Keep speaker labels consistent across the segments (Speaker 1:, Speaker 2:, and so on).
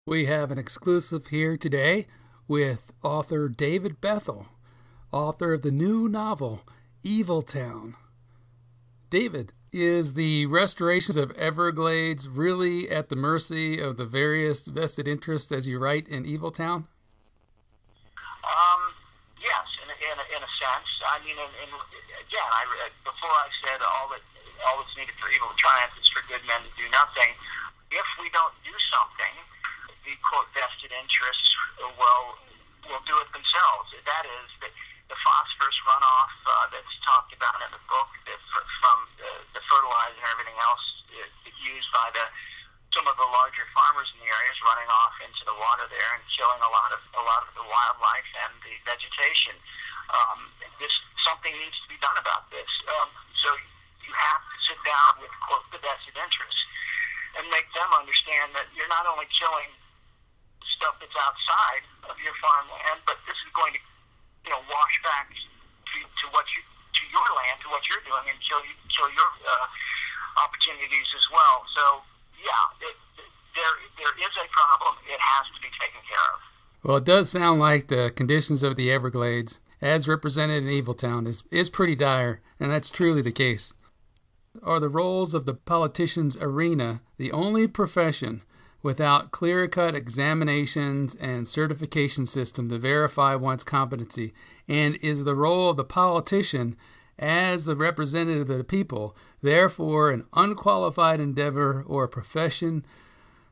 Speaker 1: We have an exclusive here today with author David Bethel, author of the new novel, Evil Town. David, is the restorations of Everglades really at the mercy of the various vested interests as you write in Evil Town?
Speaker 2: Yes, in a sense. I mean, again, before I said all that's needed for evil to triumph is for good men to do nothing. If we don't do something, the quote vested interests will do it themselves. That is the phosphorus runoff that's talked about in the book from the fertilizer and everything else used by some of the larger farmers in the area is running off into the water there and killing a lot of the wildlife and the vegetation. Something needs to be done about this. So you have to sit down with quote the vested interests and make them understand that you're not only killing stuff that's outside of your farmland, but this is going to wash back to your land, to what you're doing, and kill your opportunities as well. So yeah, there is a problem. It has to be taken care of.
Speaker 1: Well, it does sound like the conditions of the Everglades, as represented in Evil Town, is pretty dire, and that's truly the case. Are the roles of the politician's arena the only profession without clear-cut examinations and certification system to verify one's competency? And is the role of the politician as a representative of the people therefore an unqualified endeavor or a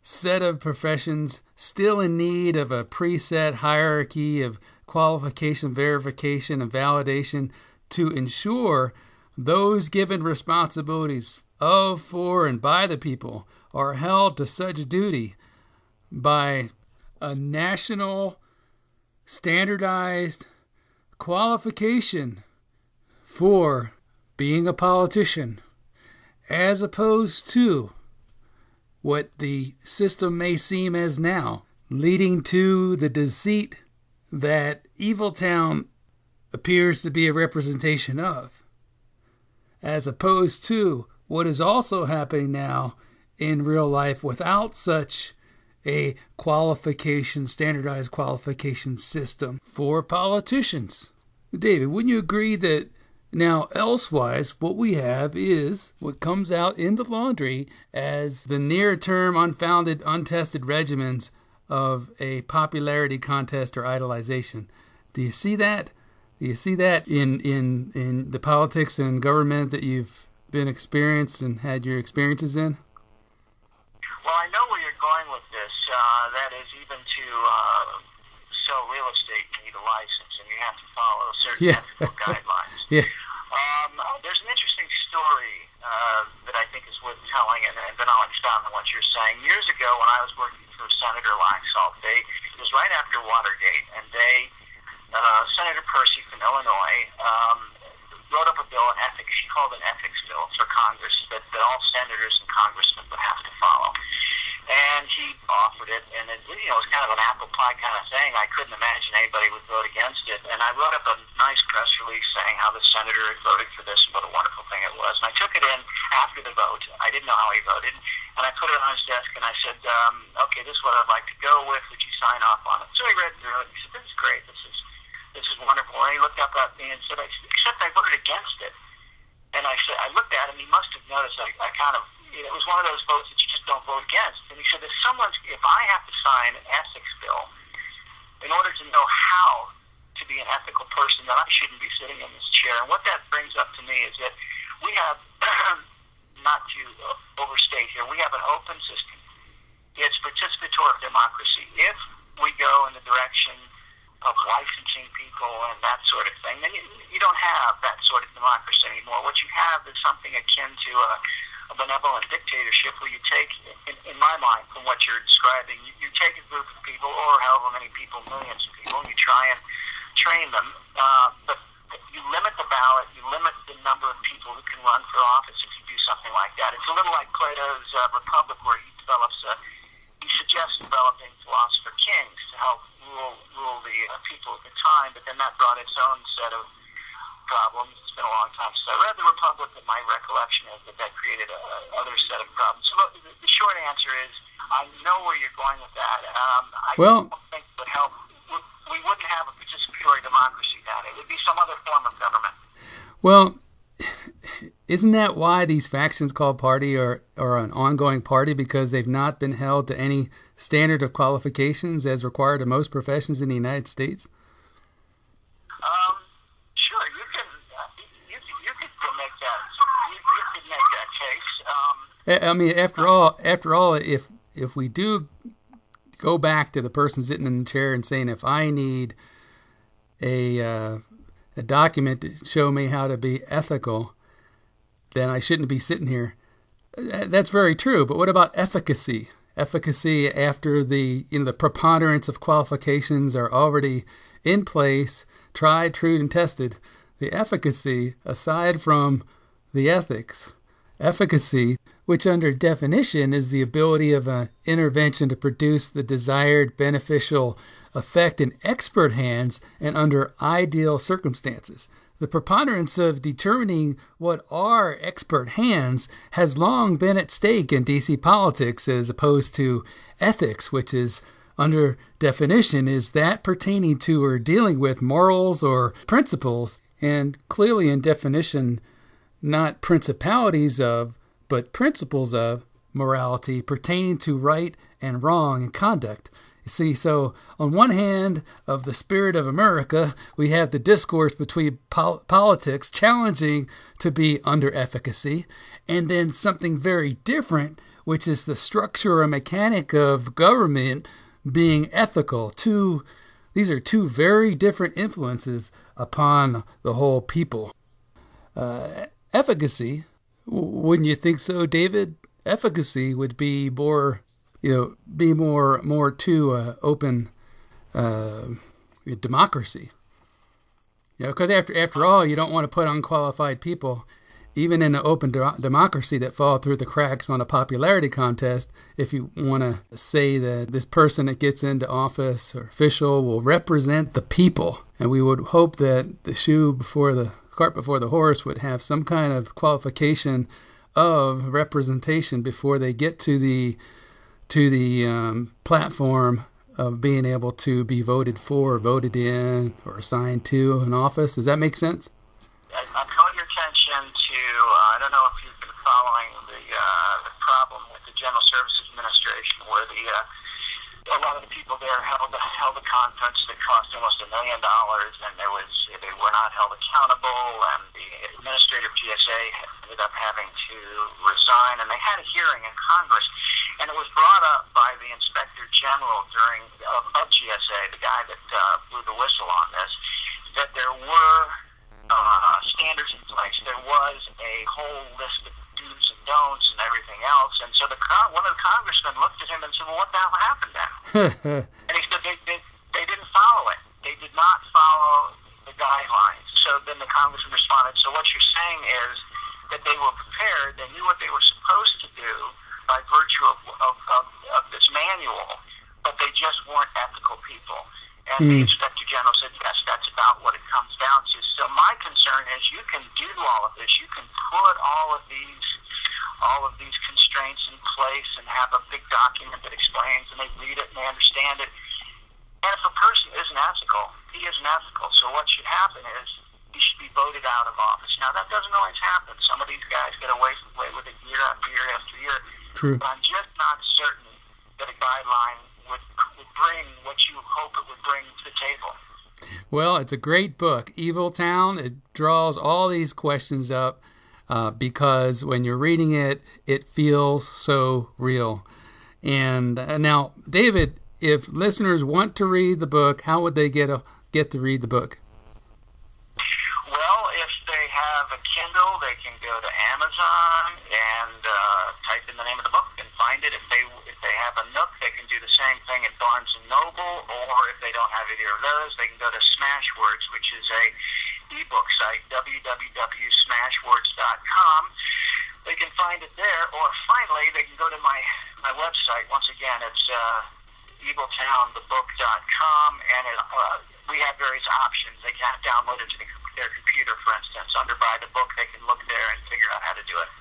Speaker 1: set of professions still in need of a preset hierarchy of qualification, verification, and validation to ensure those given responsibilities of, for, and by the people are held to such duty by a national standardized qualification for being a politician, as opposed to what the system may seem as now, leading to the deceit that Evil Town appears to be a representation of, as opposed to what is also happening now in real life without such a standardized qualification system for politicians. David, wouldn't you agree that now elsewise what we have is what comes out in the laundry as the near-term, unfounded, untested regimens of a popularity contest or idolization? Do you see that? Do you see that in the politics and government that you've been experienced and had your experiences in?
Speaker 2: Well, I know where you're going with this. That is, even to sell real estate, you need a license, and you have to follow certain ethical guidelines.
Speaker 1: Yeah.
Speaker 2: There's an interesting story that I think is worth telling, and then I'll expound on what you're saying. Years ago, when I was working for Senator Laxalt, it was right after Watergate, and Senator Percy from Illinois wrote up a bill, an ethics, she called it an ethics bill for Congress that all senators and congressmen would have to follow. And he offered it, and it was kind of an apple pie kind of thing. I couldn't imagine anybody would vote against it. And I wrote up a nice press release saying how the senator had voted for this and what a wonderful thing it was. And I took it in after the vote. I didn't know how he voted. And I put it on his desk, and I said, okay, this is what I'd like to go with. Would you sign off on it? So he read through it. He said, this is great. This is wonderful. And he looked up at me and said, except I voted against it. And I looked at him. He must have noticed I kind of, it was one of those votes that you just don't vote against. And he said, if I have to sign an ethics bill in order to know how to be an ethical person, then I shouldn't be sitting in this chair. And what that brings up to me is that we have, not to overstate here, we have an open system. It's participatory democracy. If we go in the direction of licensing people and that sort of thing, then you don't have that sort of democracy anymore. What you have is something akin to a benevolent dictatorship where you take, in my mind, from what you're describing, you take a group of people, or however many people, millions of people, and you try and train them, but you limit the ballot, you limit the number of people who can run for office if you do something like that. It's a little like Plato's Republic, where he suggests developing philosopher kings to help rule the people at the time, but then that brought its own set of problems. It's been a long time since I read the Republic, but my recollection is that created another set of problems. So the short answer is, I know where you're going with that. I
Speaker 1: Well,
Speaker 2: don't think it would help. We wouldn't have a participatory democracy then. It would be some other form of government.
Speaker 1: well, isn't that why these factions called party are an ongoing party? Because they've not been held to any standard of qualifications as required in most professions in the United States?
Speaker 2: Sure, you could make that. You could make that case.
Speaker 1: I mean, after all, if we do go back to the person sitting in the chair and saying, if I need a document to show me how to be ethical, then I shouldn't be sitting here. That's very true. But what about efficacy? Efficacy after the preponderance of qualifications are already in place, tried, true, and tested. The efficacy, aside from the ethics, efficacy, which under definition is the ability of an intervention to produce the desired beneficial effect in expert hands and under ideal circumstances. The preponderance of determining what are expert hands has long been at stake in DC politics, as opposed to ethics, which is, under definition, is that pertaining to or dealing with morals or principles, and clearly in definition, not principalities of, but principles of morality pertaining to right and wrong and conduct. You see, so on one hand of the spirit of America, we have the discourse between politics challenging to be under efficacy, and then something very different, which is the structure or mechanic of government being ethical. These are two very different influences upon the whole people. Efficacy, wouldn't you think so, David? Efficacy would be more, more to open democracy. Because after all, you don't want to put unqualified people, even in an open democracy, that fall through the cracks on a popularity contest. If you want to say that this person that gets into office or official will represent the people, and we would hope that the cart before the horse would have some kind of qualification of representation before they get to the platform of being able to be voted for, or voted in, or assigned to an office. Does that make sense?
Speaker 2: I call your attention to, I don't know if you've been following the problem with the General Services Administration, where a lot of the people there held a conference that cost almost $1 million, and they were not held accountable, and the administrator of GSA ended up having to resign, and they had a hearing in Congress, and it was brought up by the Inspector General of GSA, the guy that blew the whistle on this, that there were standards in place. There was a whole list of do's and don'ts and everything else. And so one of the congressmen looked at him and said, well, what the hell happened then? And he said, they didn't follow it. They did not follow the guidelines. So then the congressman responded, so what you're saying is that they were prepared, they knew what they were supposed to do by virtue of this manual, but they just weren't ethical people. And the Inspector General said, yes, that's about what it comes down to. So my concern is you can do all of this. You can put all of these constraints in place and have a big document that explains, and they read it and they understand it. And if a person isn't ethical, he isn't ethical. So what should happen is he should be voted out of office. Now, that doesn't always happen. Some of these guys get away with it year after year after year.
Speaker 1: True.
Speaker 2: But I'm just not certain that a guideline would bring what you hope it would bring to the table.
Speaker 1: Well, it's a great book, Evil Town. It draws all these questions up because when you're reading it, it feels so real. And now, David, if listeners want to read the book, how would they get to read the book?
Speaker 2: Well, if they have a Kindle, they can go to Amazon and type in the name of the book and find it. If they have a Nook, they can do the same thing at Barnes & Noble, or if they don't have either of those, they can go to Smashwords, which is a ebook site, www.smashwords.com. They can find it there, or finally, they can go to my website. Once again, it's eviltownthebook.com, and we have various options. They can download it to their computer, for instance. Under Buy the Book, they can look there and figure out how to do it.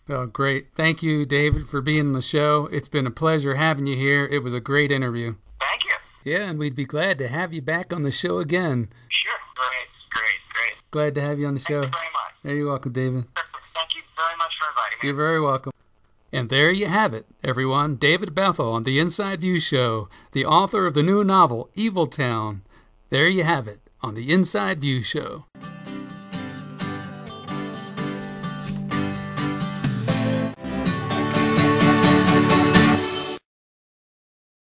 Speaker 1: Well, great. Thank you, David, for being on the show. It's been a pleasure having you here. It was a great interview.
Speaker 2: Thank you.
Speaker 1: Yeah, and we'd be glad to have you back on the show again.
Speaker 2: Sure. Great.
Speaker 1: Glad to have you on the show.
Speaker 2: Thank you very much.
Speaker 1: You're welcome, David.
Speaker 2: Thank you very much for inviting me.
Speaker 1: You're very welcome. And there you have it, everyone. David Bethel on the Inside View Show, the author of the new novel, Evil Town. There you have it on the Inside View Show.